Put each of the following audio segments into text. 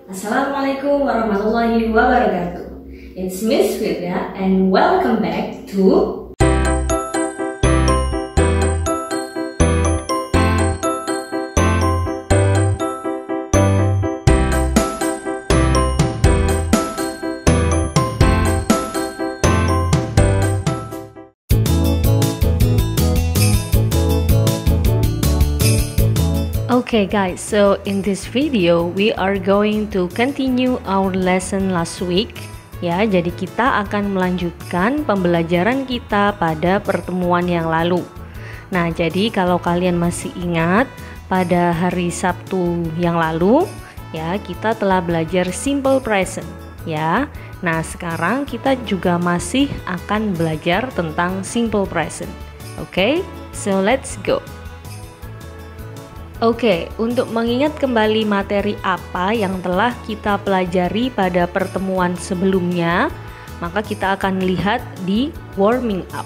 Assalamualaikum warahmatullahi wabarakatuh. It's Miss Firda and welcome back to Okay guys, so in this video we are going to continue our lesson last week. Ya, jadi kita akan melanjutkan pembelajaran kita pada pertemuan yang lalu. Nah, jadi kalau kalian masih ingat pada hari Sabtu yang lalu, ya, kita telah belajar simple present, ya. Nah, sekarang kita juga masih akan belajar tentang simple present. Okay, so let's go. Oke, untuk mengingat kembali materi apa yang telah kita pelajari pada pertemuan sebelumnya, maka kita akan lihat di warming up.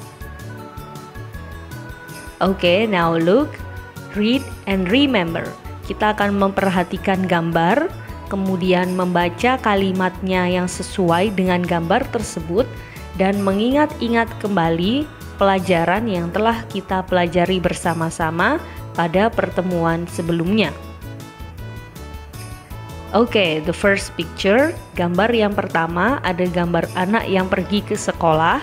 Oke, now look, read and remember. Kita akan memperhatikan gambar, kemudian membaca kalimatnya yang sesuai dengan gambar tersebut, dan mengingat-ingat kembali pelajaran yang telah kita pelajari bersama-sama pada pertemuan sebelumnya. Oke, the first picture, gambar yang pertama ada gambar anak yang pergi ke sekolah,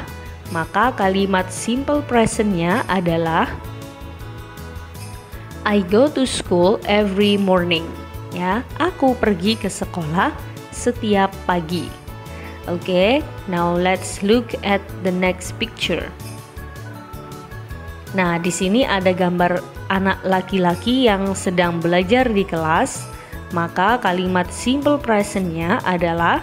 maka kalimat simple present-nya adalah I go to school every morning. Ya, aku pergi ke sekolah setiap pagi. Oke, now let's look at the next picture. Nah, di sini ada gambar anak laki-laki yang sedang belajar di kelas, maka kalimat simple present-nya adalah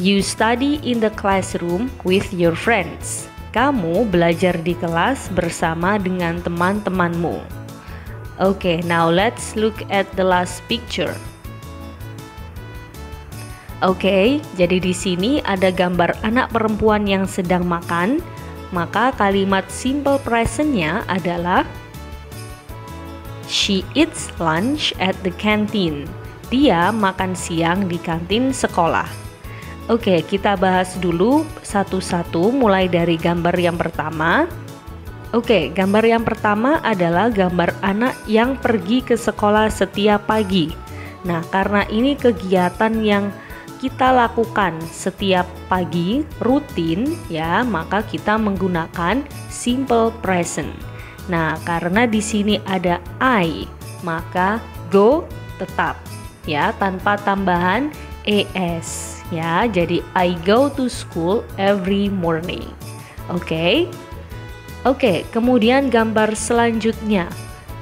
You study in the classroom with your friends. Kamu belajar di kelas bersama dengan teman-temanmu. Okay, now let's look at the last picture. Okay, jadi di sini ada gambar anak perempuan yang sedang makan. Maka kalimat simple present-nya adalah She eats lunch at the canteen. Dia makan siang di kantin sekolah. Oke, kita bahas dulu satu-satu mulai dari gambar yang pertama. Oke, gambar yang pertama adalah gambar anak yang pergi ke sekolah setiap pagi. Nah, karena ini kegiatan yang kita lakukan setiap pagi rutin, ya, maka kita menggunakan simple present. Nah, karena di sini ada I, maka go tetap, ya, tanpa tambahan es, ya. Jadi I go to school every morning. Oke, kemudian gambar selanjutnya.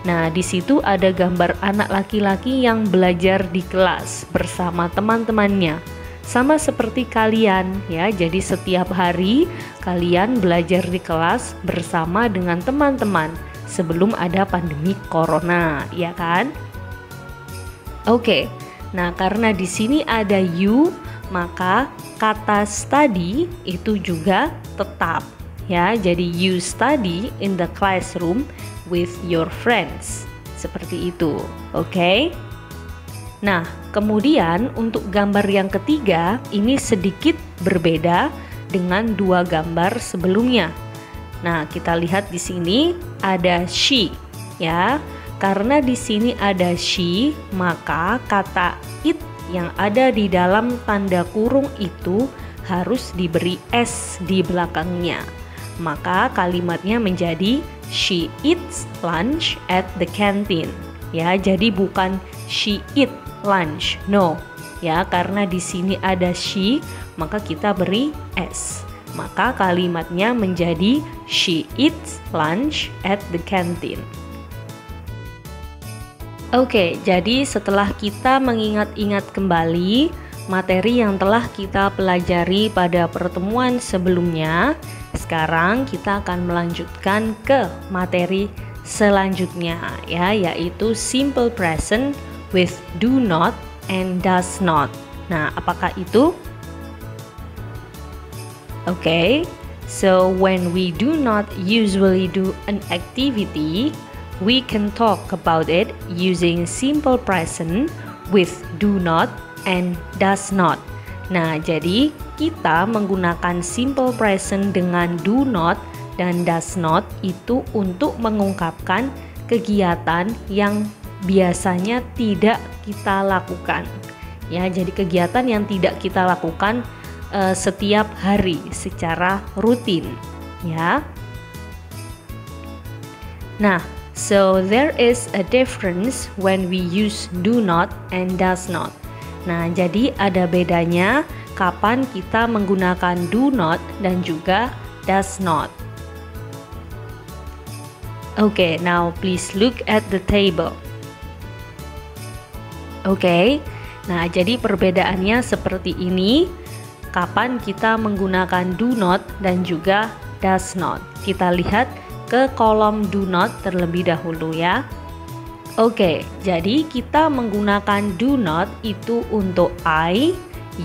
Nah, di situ ada gambar anak laki-laki yang belajar di kelas bersama teman-temannya. Sama seperti kalian, ya. Jadi setiap hari kalian belajar di kelas bersama dengan teman-teman sebelum ada pandemi corona, ya kan? Oke. Nah, karena di sini ada you, maka kata study itu juga tetap, ya. Jadi you study in the classroom with your friends. Seperti itu. Oke? Nah, kemudian untuk gambar yang ketiga ini sedikit berbeda dengan dua gambar sebelumnya. Nah, kita lihat di sini ada she, ya. Karena di sini ada she, maka kata it yang ada di dalam tanda kurung itu harus diberi s di belakangnya. Maka kalimatnya menjadi She eats lunch at the canteen. Ya, jadi bukan she eat lunch. No. Ya, karena di sini ada she, maka kita beri s. Maka kalimatnya menjadi She eats lunch at the canteen. Oke, jadi setelah kita mengingat-ingat kembali materi yang telah kita pelajari pada pertemuan sebelumnya, sekarang kita akan melanjutkan ke materi selanjutnya, ya, yaitu simple present with do not and does not. Nah, apakah itu? Okay, so when we do not usually do an activity, we can talk about it using simple present with do not and does not. Nah, jadi kita menggunakan simple present dengan do not dan does not itu untuk mengungkapkan kegiatan yang biasanya tidak kita lakukan. Ya, jadi kegiatan yang tidak kita lakukan setiap hari secara rutin, ya. Nah, so there is a difference when we use do not and does not. Nah, jadi ada bedanya kapan kita menggunakan do not dan juga does not. Okay, now please look at the table. Okay, nah jadi perbedaannya seperti ini. Kapan kita menggunakan do not dan juga does not. Kita lihat ke kolom do not terlebih dahulu ya. Oke, jadi kita menggunakan do not itu untuk I,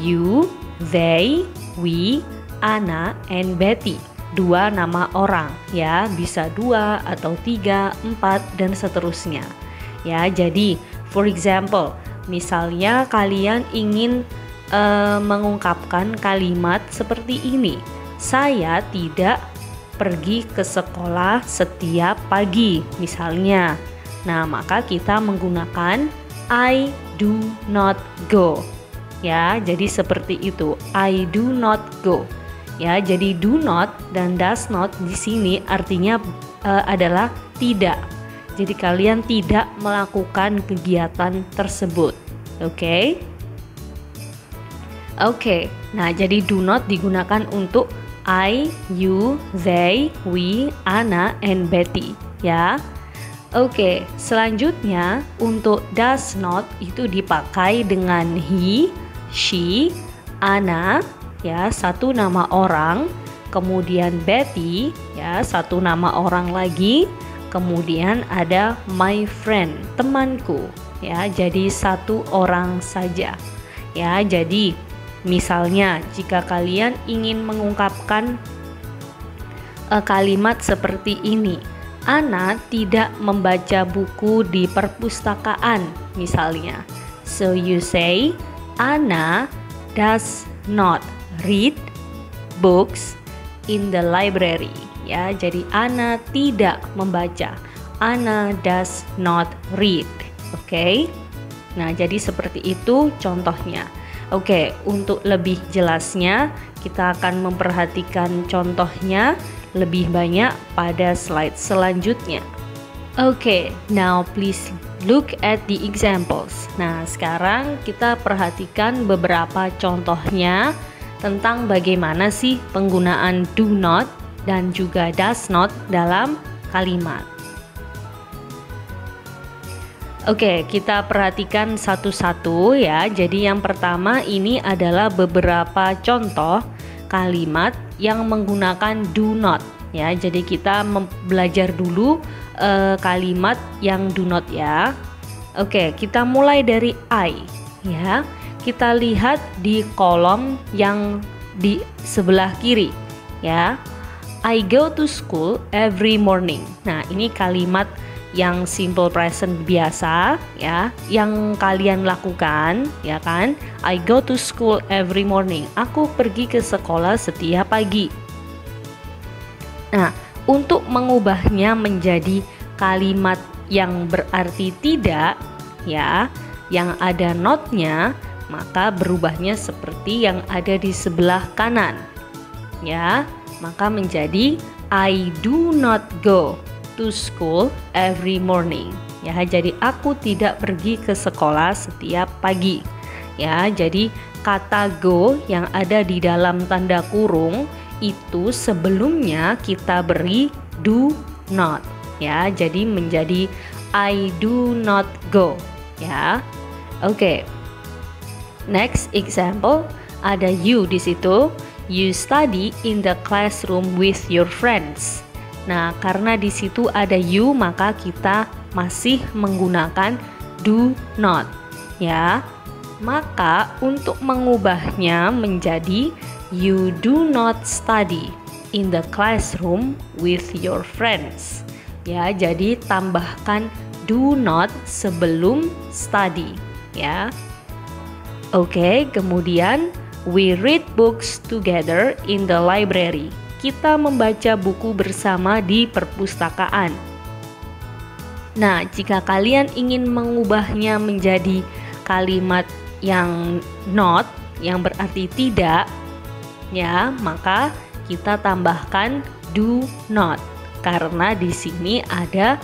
you, they, we, Anna, and Betty. 2 nama orang ya, bisa 2 atau 3, 4 dan seterusnya. Ya, jadi for example, misalnya kalian ingin mengungkapkan kalimat seperti ini. Saya tidak pergi ke sekolah setiap pagi misalnya. Nah, maka kita menggunakan I do not go. Ya, jadi seperti itu. I do not go. Ya, jadi do not dan does not di sini artinya adalah tidak. Jadi kalian tidak melakukan kegiatan tersebut. Oke? Oke, nah jadi do not digunakan untuk I, you, they, we, Anna, and Betty ya. Oke, selanjutnya untuk does not itu dipakai dengan he, she, Anna ya, 1 nama orang, kemudian Betty ya, 1 nama orang lagi, kemudian ada my friend, temanku ya, jadi 1 orang saja ya. Jadi misalnya, jika kalian ingin mengungkapkan kalimat seperti ini, Anna tidak membaca buku di perpustakaan, misalnya. So you say, Anna does not read books in the library. Ya, jadi Anna tidak membaca. Anna does not read. Oke. Nah, jadi seperti itu contohnya. Oke, untuk lebih jelasnya kita akan memperhatikan contohnya lebih banyak pada slide selanjutnya. Oke, now please look at the examples. Nah, sekarang kita perhatikan beberapa contohnya tentang bagaimana sih penggunaan do not dan juga does not dalam kalimat. Oke, kita perhatikan satu-satu ya. Jadi yang pertama ini adalah beberapa contoh kalimat yang menggunakan do not ya. Jadi kita belajar dulu kalimat yang do not ya. Oke, kita mulai dari I ya. Kita lihat di kolom yang di sebelah kiri ya. I go to school every morning. Nah, ini kalimat yang simple present biasa ya, yang kalian lakukan ya kan. I go to school every morning. Aku pergi ke sekolah setiap pagi. Nah, untuk mengubahnya menjadi kalimat yang berarti tidak ya, yang ada not-nya, maka berubahnya seperti yang ada di sebelah kanan ya. Maka menjadi I do not go to school every morning ya. Jadi aku tidak pergi ke sekolah setiap pagi ya. Jadi kata go yang ada di dalam tanda kurung itu sebelumnya kita beri do not ya. Jadi menjadi I do not go ya. Oke. Next example ada you di situ. You study in the classroom with your friends. Nah, karena di situ ada you, maka kita masih menggunakan do not, ya. Maka untuk mengubahnya menjadi you do not study in the classroom with your friends. Ya, jadi tambahkan do not sebelum study, ya. Oke, kemudian we read books together in the library. Kita membaca buku bersama di perpustakaan. Nah, jika kalian ingin mengubahnya menjadi kalimat yang not, yang berarti tidak, ya, maka kita tambahkan do not. Karena di sini ada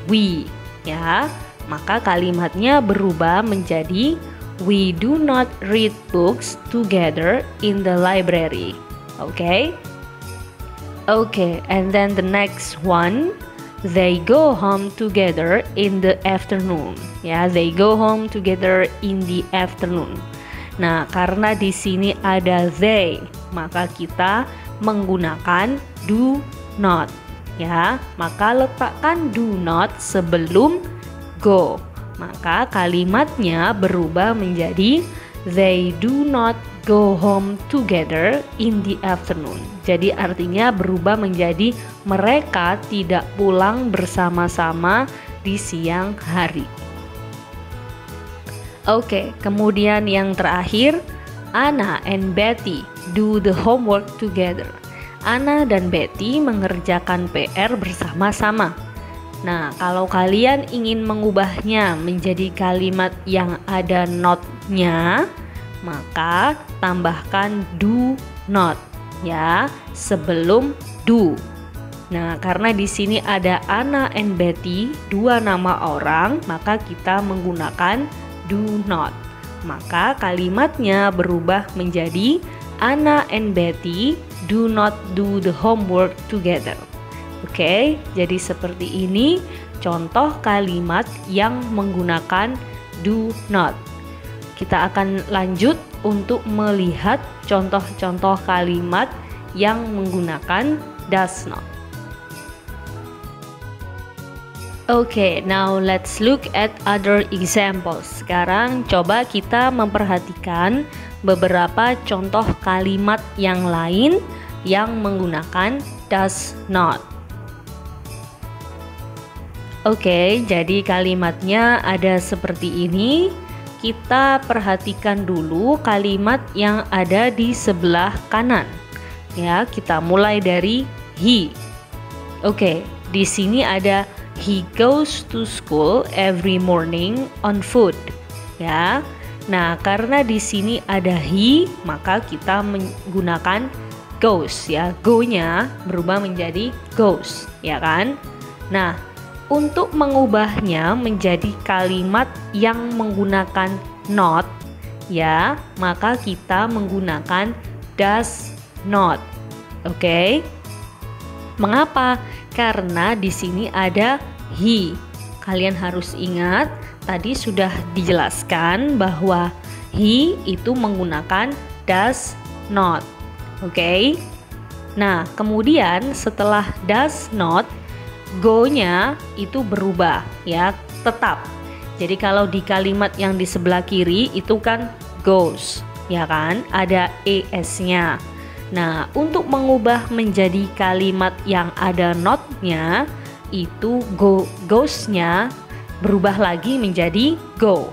we, ya. Maka kalimatnya berubah menjadi we do not read books together in the library. Okay? Okay, and then the next one, they go home together in the afternoon. Ya, they go home together in the afternoon. Nah, karena di sini ada they, maka kita menggunakan do not. Ya, maka letakkan do not sebelum go. Maka kalimatnya berubah menjadi they do not go home together in the afternoon. Jadi artinya berubah menjadi mereka tidak pulang bersama-sama di siang hari. Oke, kemudian yang terakhir, Anna and Betty do the homework together. Anna dan Betty mengerjakan PR bersama-sama. Nah, kalau kalian ingin mengubahnya menjadi kalimat yang ada not-nya, maka tambahkan do not, ya, sebelum do. Nah, karena di sini ada Anna and Betty, dua nama orang, maka kita menggunakan do not. Maka kalimatnya berubah menjadi Anna and Betty do not do the homework together. Oke, jadi seperti ini contoh kalimat yang menggunakan do not. Kita akan lanjut untuk melihat contoh-contoh kalimat yang menggunakan does not. Okay, now let's look at other examples. Sekarang coba kita memperhatikan beberapa contoh kalimat yang lain yang menggunakan does not. Oke, jadi kalimatnya ada seperti ini. Kita perhatikan dulu kalimat yang ada di sebelah kanan. Ya, kita mulai dari he. Oke, di sini ada he goes to school every morning on foot. Ya. Nah, karena di sini ada he, maka kita menggunakan goes, ya. Go-nya berubah menjadi goes, ya kan? Nah, untuk mengubahnya menjadi kalimat yang menggunakan not, ya, maka kita menggunakan does not. Oke? Mengapa? Karena di sini ada he. Kalian harus ingat, tadi sudah dijelaskan bahwa he itu menggunakan does not. Oke? Nah, kemudian setelah does not, go-nya itu berubah, ya, tetap. Jadi kalau di kalimat yang di sebelah kiri itu kan goes, ya kan? Ada es-nya. Nah, untuk mengubah menjadi kalimat yang ada not-nya, itu goes-nya berubah lagi menjadi go.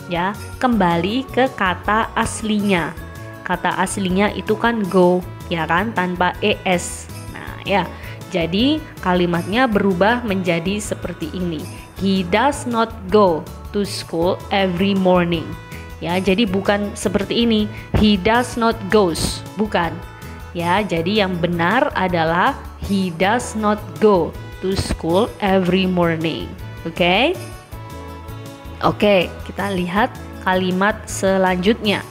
Ya, kembali ke kata aslinya. Kata aslinya itu kan go, ya kan, tanpa es. Nah, ya. Jadi kalimatnya berubah menjadi seperti ini. He does not go to school every morning. Ya, jadi bukan seperti ini. He does not goes, bukan. Ya, jadi yang benar adalah he does not go to school every morning. Oke? Oke, kita lihat kalimat selanjutnya.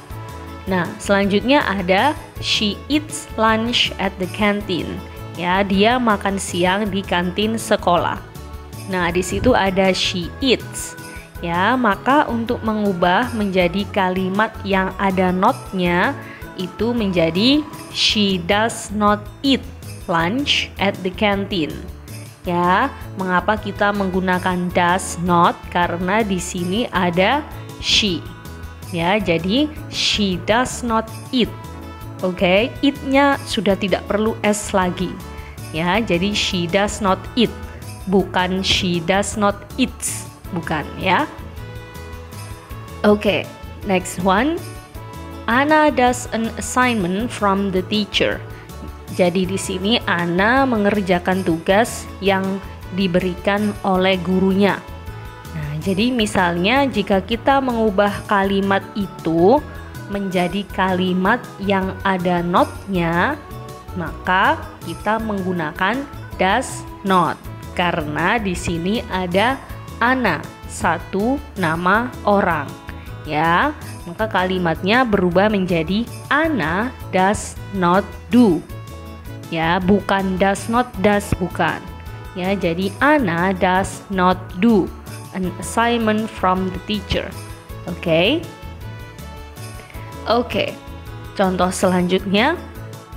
Nah, selanjutnya ada she eats lunch at the canteen. Ya, dia makan siang di kantin sekolah. Nah, di situ ada she eats. Ya, maka untuk mengubah menjadi kalimat yang ada not-nya itu menjadi she does not eat lunch at the canteen. Ya, mengapa kita menggunakan does not? Karena di sini ada she. Ya, jadi she does not eat. Oke, eat-nya sudah tidak perlu s lagi. Ya, jadi she does not eat bukan she does not eat, bukan ya. Oke, next one. Anna does an assignment from the teacher. Jadi di sini Anna mengerjakan tugas yang diberikan oleh gurunya. Nah, jadi misalnya jika kita mengubah kalimat itu menjadi kalimat yang ada not-nya, maka kita menggunakan does not karena di sini ada Anna, satu nama orang. Ya, maka kalimatnya berubah menjadi Anna does not do. Ya, bukan does not does, bukan. Ya, jadi Anna does not do an assignment from the teacher. Oke. Contoh selanjutnya,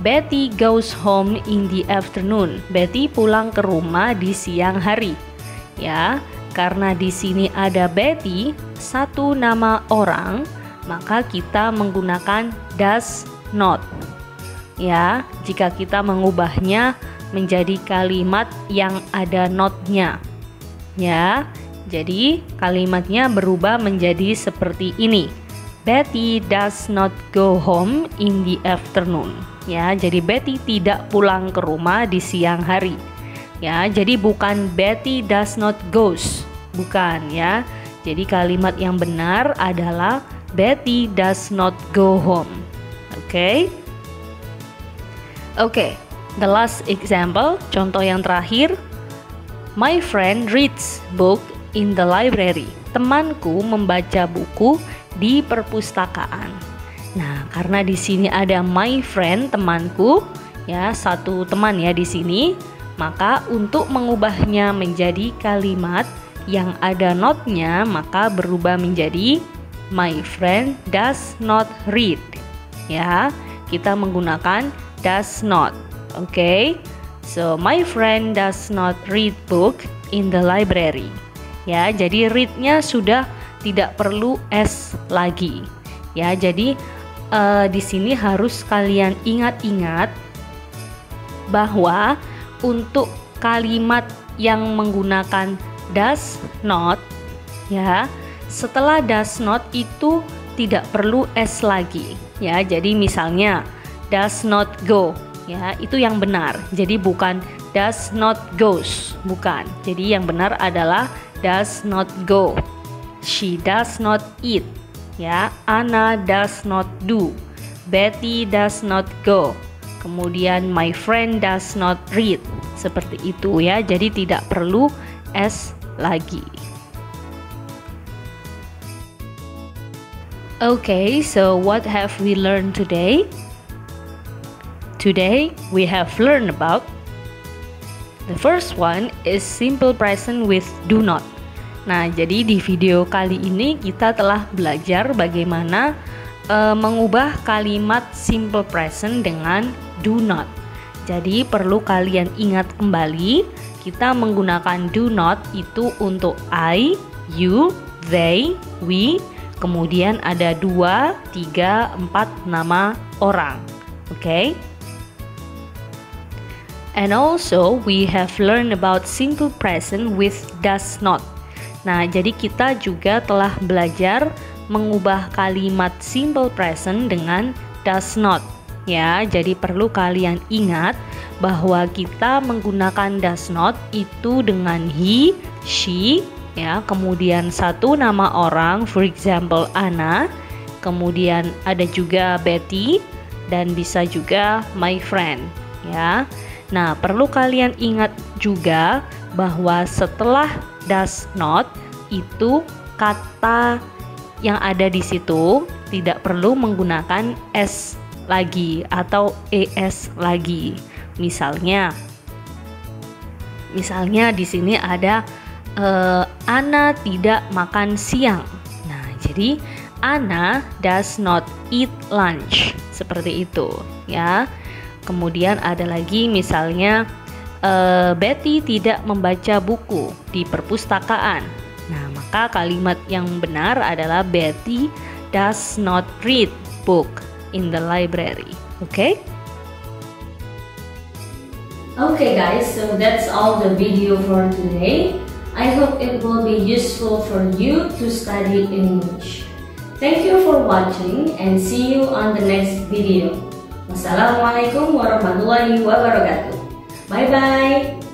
Betty goes home in the afternoon. Betty pulang ke rumah di siang hari. Ya, karena di sini ada Betty, satu nama orang, maka kita menggunakan does not. Ya, jika kita mengubahnya menjadi kalimat yang ada not-nya. Ya, jadi kalimatnya berubah menjadi seperti ini. Betty does not go home in the afternoon. Ya, jadi Betty tidak pulang ke rumah di siang hari. Ya, jadi bukan Betty does not goes, bukan ya. Jadi kalimat yang benar adalah Betty does not go home. Oke, the last example, contoh yang terakhir. My friend reads book in the library. Temanku membaca buku di perpustakaan. Nah, karena di sini ada my friend, temanku, ya, satu teman ya di sini, maka untuk mengubahnya menjadi kalimat yang ada not-nya, maka berubah menjadi my friend does not read. Ya, kita menggunakan does not. So my friend does not read book in the library. Ya, jadi read-nya sudah tidak perlu s lagi. Ya, jadi di sini harus kalian ingat-ingat bahwa untuk kalimat yang menggunakan does not, ya, setelah does not itu tidak perlu s lagi. Ya, jadi misalnya does not go, ya, itu yang benar. Jadi bukan does not goes, bukan. Jadi yang benar adalah does not go. She does not eat. Ya, Anna does not do. Betty does not go. Kemudian my friend does not read. Seperti itu ya. Jadi tidak perlu s lagi. So what have we learned today? Today we have learned about the first one is simple present with do not. Nah, jadi di video kali ini kita telah belajar bagaimana mengubah kalimat simple present dengan do not. Jadi perlu kalian ingat kembali, kita menggunakan do not itu untuk I, you, they, we, kemudian ada 2, 3, 4 nama orang. And also we have learned about simple present with does not. Nah, jadi kita juga telah belajar mengubah kalimat simple present dengan does not. Ya, jadi perlu kalian ingat bahwa kita menggunakan does not itu dengan he, she, ya, kemudian satu nama orang, for example Anna, kemudian ada juga Betty, dan bisa juga my friend, ya. Nah, perlu kalian ingat juga bahwa setelah does not itu kata yang ada di situ tidak perlu menggunakan s lagi atau es lagi. Misalnya di sini ada Anna tidak makan siang. Nah, jadi Anna does not eat lunch. Seperti itu, ya. Kemudian ada lagi misalnya Betty tidak membaca buku di perpustakaan. Nah, maka kalimat yang benar adalah Betty does not read book in the library. Okay guys, so that's all the video for today. I hope it will be useful for you to study English. Thank you for watching and see you on the next video. Wassalamualaikum warahmatullahi wabarakatuh. Bye bye.